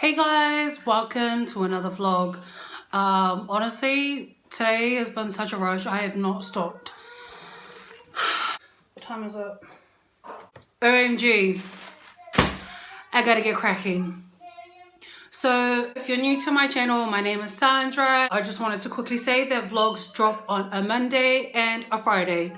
Hey guys, welcome to another vlog. Honestly, today has been such a rush. I have not stopped. What time is it? OMG, I gotta get cracking. So if you're new to my channel, my name is Sandra. I just wanted to quickly say that vlogs drop on a Monday and a Friday.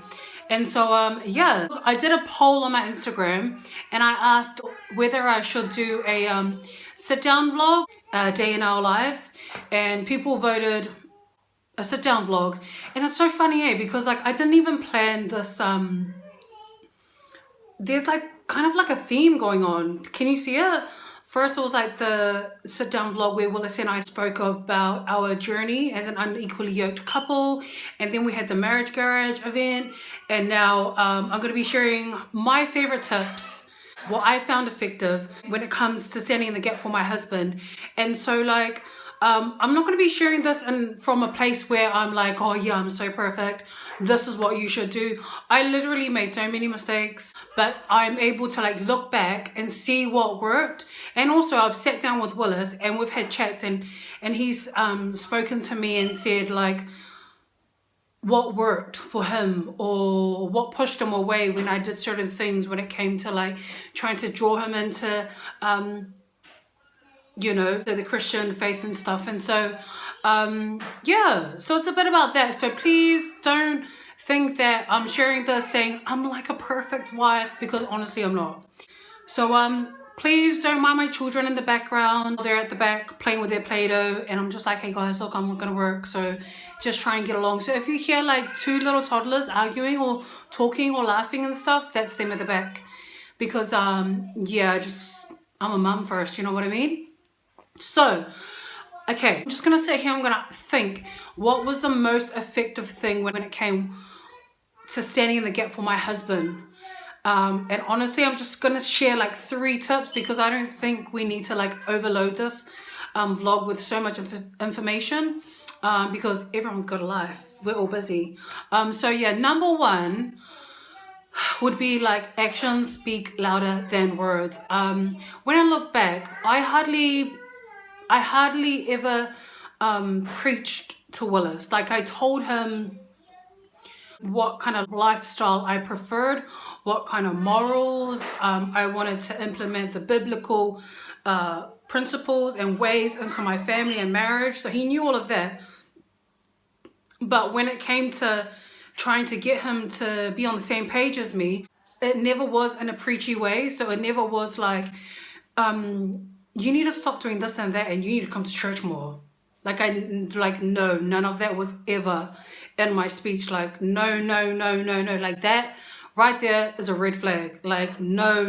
And so yeah, I did a poll on my Instagram and I asked whether I should do a sit down vlog, day in our lives, and people voted a sit down vlog. And it's so funny, because like I didn't even plan this. There's like kind of like a theme going on. Can you see it? First it was like the sit down vlog where Willis and I spoke about our journey as an unequally yoked couple, and then we had the marriage garage event, and now I'm going to be sharing my favorite tips, what I found effective when it comes to standing in the gap for my husband. And so like I'm not going to be sharing this from a place where I'm like, oh yeah, I'm so perfect, this is what you should do. I literally made so many mistakes, but I'm able to like look back and see what worked. And also I've sat down with Willis and we've had chats, and he's spoken to me and said like what worked for him or what pushed him away when I did certain things when it came to like trying to draw him into you know, the Christian faith and stuff. And so yeah, so it's a bit about that. So please don't think that I'm sharing this saying I'm like a perfect wife, because honestly I'm not. So please don't mind my children in the background. They're at the back playing with their Play-Doh, and I'm just like, hey guys, look, I'm gonna work, so just try and get along. So if you hear like two little toddlers arguing or talking or laughing and stuff, that's them at the back, because yeah, I'm a mum first, you know what I mean? So, okay, I'm just going to sit here, I'm going to think, what was the most effective thing when it came to standing in the gap for my husband? And honestly, I'm just going to share like 3 tips, because I don't think we need to like overload this vlog with so much information, because everyone's got a life. We're all busy. So yeah, number 1 would be like actions speak louder than words. When I look back, I hardly ever preached to Willis. Like I told him what kind of lifestyle I preferred, what kind of morals I wanted to implement, the biblical principles and ways into my family and marriage. So he knew all of that. But when it came to trying to get him to be on the same page as me, it never was in a preachy way. So it never was like, you need to stop doing this and that, and you need to come to church more. No, none of that was ever in my speech. Like, no. Like that right there is a red flag. Like, no.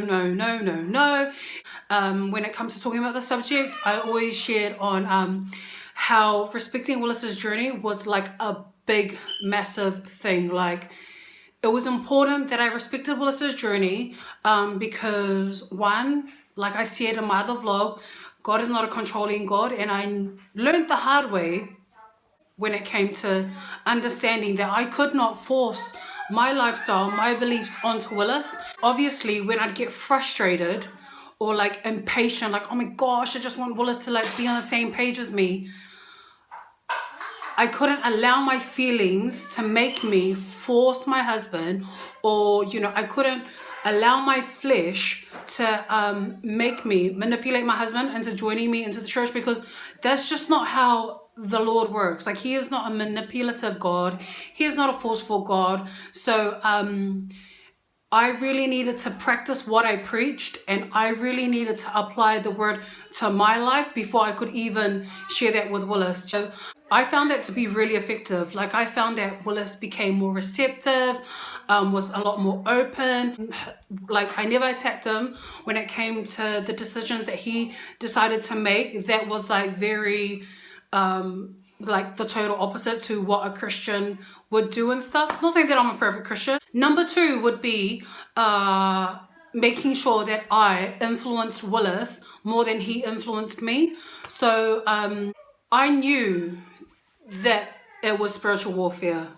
When it comes to talking about the subject, I always shared on how respecting Willis's journey was like a big, massive thing. Like, it was important that I respected Willis's journey because 1, like I said in my other vlog, God is not a controlling God, and I learned the hard way when it came to understanding that I could not force my lifestyle, my beliefs onto Willis. Obviously, when I'd get frustrated or like impatient, like, oh my gosh, I just want Willis to like be on the same page as me, I couldn't allow my feelings to make me force my husband, or, you know, I couldn't allow my flesh to make me manipulate my husband into joining me into the church, because that's just not how the Lord works. Like, he is not a manipulative God. He is not a forceful God. So I really needed to practice what I preached, and I really needed to apply the word to my life before I could even share that with Willis. So I found that to be really effective. Like, I found that Willis became more receptive, was a lot more open. Like, I never attacked him when it came to the decisions that he decided to make. That was like very like the total opposite to what a Christian would do and stuff. Not saying that I'm a perfect Christian. Number 2 would be making sure that I influenced Willis more than he influenced me. So I knew that it was spiritual warfare.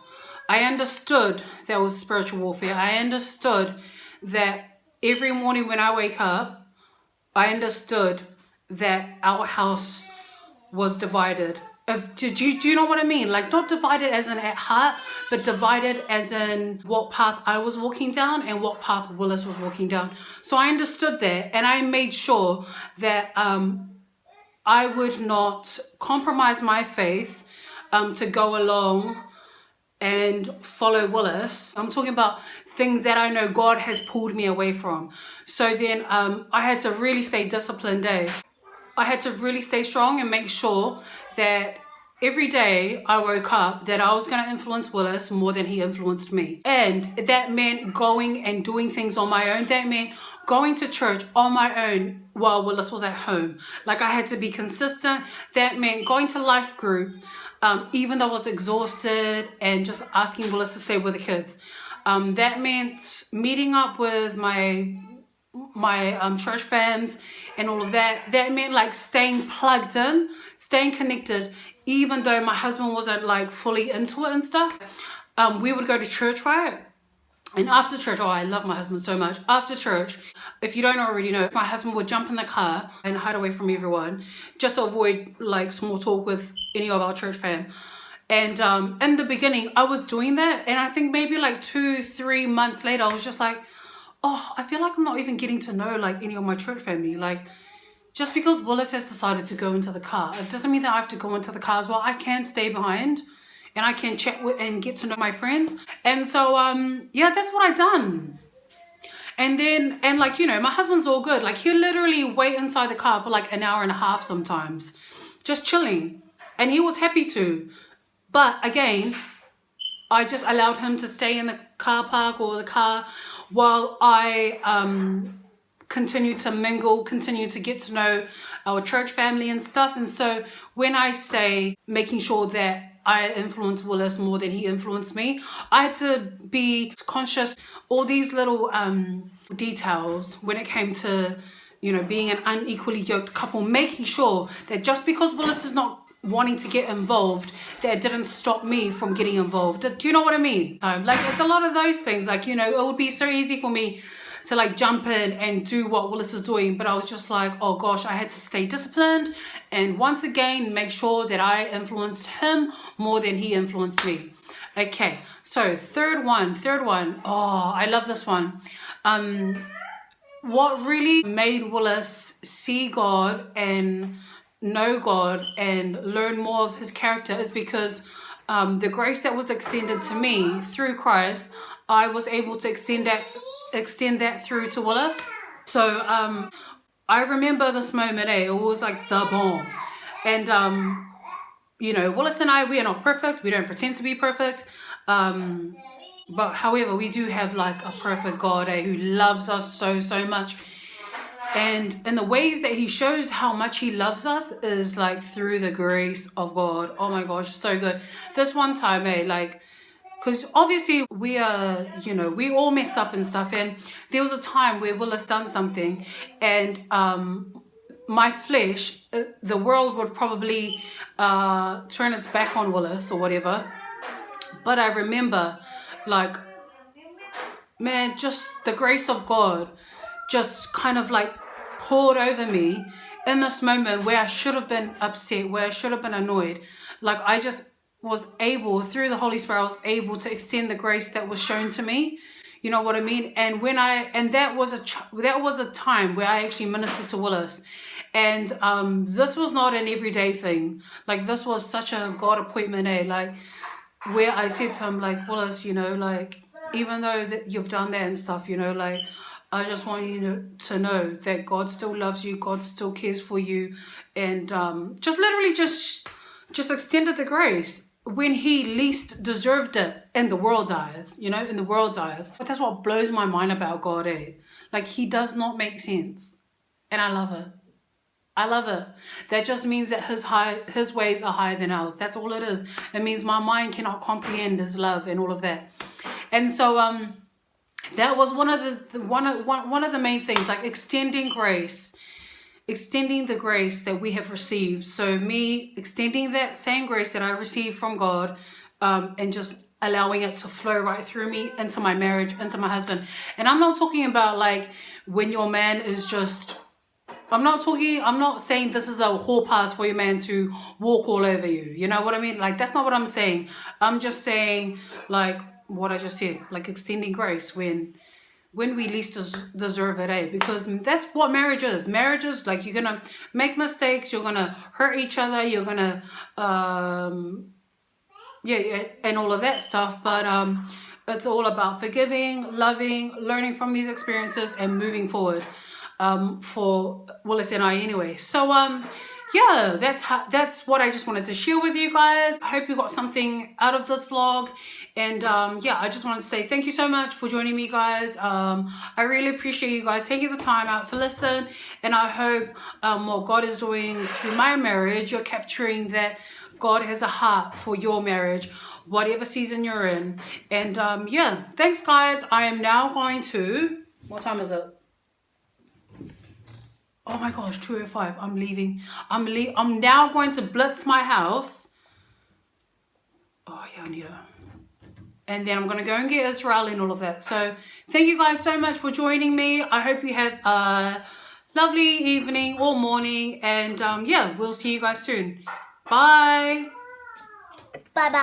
I understood that was spiritual warfare. I understood that every morning when I wake up, I understood that our house was divided. Do you know what I mean? Like, not divided as in at heart, but divided as in what path I was walking down and what path Willis was walking down. So I understood that, and I made sure that I would not compromise my faith to go along and follow Willis. I'm talking about things that I know God has pulled me away from. So then I had to really stay disciplined, I had to really stay strong and make sure that every day I woke up that I was going to influence Willis more than he influenced me. And that meant going and doing things on my own. That meant going to church on my own while Willis was at home. Like, I had to be consistent. That meant going to life group, even though I was exhausted, and just asking Willis to stay with the kids. That meant meeting up with my church fams and all of that. That meant like staying plugged in, staying connected, even though my husband wasn't like fully into it and stuff. We would go to church, right? And after church, oh, I love my husband so much. After church, if you don't already know, my husband would jump in the car and hide away from everyone just to avoid like small talk with any of our church fam. And in the beginning, I was doing that. And I think maybe like 2-3 months later, I was just like, oh, I feel like I'm not even getting to know like any of my church family. Like, just because Willis has decided to go into the car, it doesn't mean that I have to go into the car as well. I can stay behind and I can chat with and get to know my friends. And so, yeah, that's what I done. And then, and like, you know, my husband's all good. Like, he'll literally wait inside the car for like an hour and a half sometimes, just chilling. And he was happy to. But again, I just allowed him to stay in the car park or the car while I continue to mingle, continue to get to know our church family and stuff. And so when I say making sure that I influence Willis more than he influenced me, I had to be conscious all these little details when it came to, you know, being an unequally yoked couple, making sure that just because Willis is not wanting to get involved, that didn't stop me from getting involved. Do you know what I mean? Like, it's a lot of those things. Like, you know, it would be so easy for me to like jump in and do what Willis is doing, but I was just like, oh gosh, I had to stay disciplined and once again make sure that I influenced him more than he influenced me. Okay, so third one. Oh, I love this one. What really made Willis see God and know God and learn more of his character is because the grace that was extended to me through Christ, I was able to extend that through to Willis. So I remember this moment, it was like the bomb. And you know, Willis and I, we are not perfect, we don't pretend to be perfect, but however, we do have like a perfect God who loves us so much. And in the ways that he shows how much he loves us is like through the grace of God. Oh my gosh, so good. This one time, like, because obviously we are, you know, we all mess up and stuff. And there was a time where Willis done something and my flesh, the world would probably turn its back on Willis or whatever. But I remember, like, man, just the grace of God just kind of like poured over me in this moment where I should have been upset, where I should have been annoyed. Like, I just was able, through the Holy Spirit, I was able to extend the grace that was shown to me. You know what I mean? And that was a time where I actually ministered to Willis. And this was not an everyday thing. Like, this was such a God appointment, like, where I said to him, like, Willis, you know, like, even though that you've done that and stuff, you know, like, I just want you to know that God still loves you, God still cares for you, and just literally just extended the grace when he least deserved it in the world's eyes, you know, in the world's eyes. But that's what blows my mind about God, Like, he does not make sense, and I love it. I love it. That just means that his ways are higher than ours. That's all it is. It means my mind cannot comprehend his love and all of that. And so that was one of the main things, like extending the grace that we have received. So me extending that same grace that I received from God, and just allowing it to flow right through me into my marriage, into my husband. And I'm not talking about like when your man is just I'm not saying this is a hall pass for your man to walk all over you. You know what I mean? Like, that's not what I'm saying. I'm just saying, like, what I just said, like extending grace when we least deserve it, eh? Because that's what marriage is. Marriage is like, you're gonna make mistakes, you're gonna hurt each other, you're gonna yeah, and all of that stuff, but it's all about forgiving, loving, learning from these experiences, and moving forward, for Willis and I anyway. So yeah, that's what I just wanted to share with you guys. I hope you got something out of this vlog, and yeah, I just wanted to say thank you so much for joining me, guys. I really appreciate you guys taking the time out to listen, and I hope what God is doing through my marriage, you're capturing that God has a heart for your marriage, whatever season you're in. And yeah, thanks guys. I am now going to, what time is it? Oh my gosh, 2:05. I'm leaving. I'm now going to blitz my house. Oh yeah, I need to. And then I'm going to go and get Israel and all of that. So thank you guys so much for joining me. I hope you have a lovely evening or morning. And yeah, we'll see you guys soon. Bye. Bye-bye.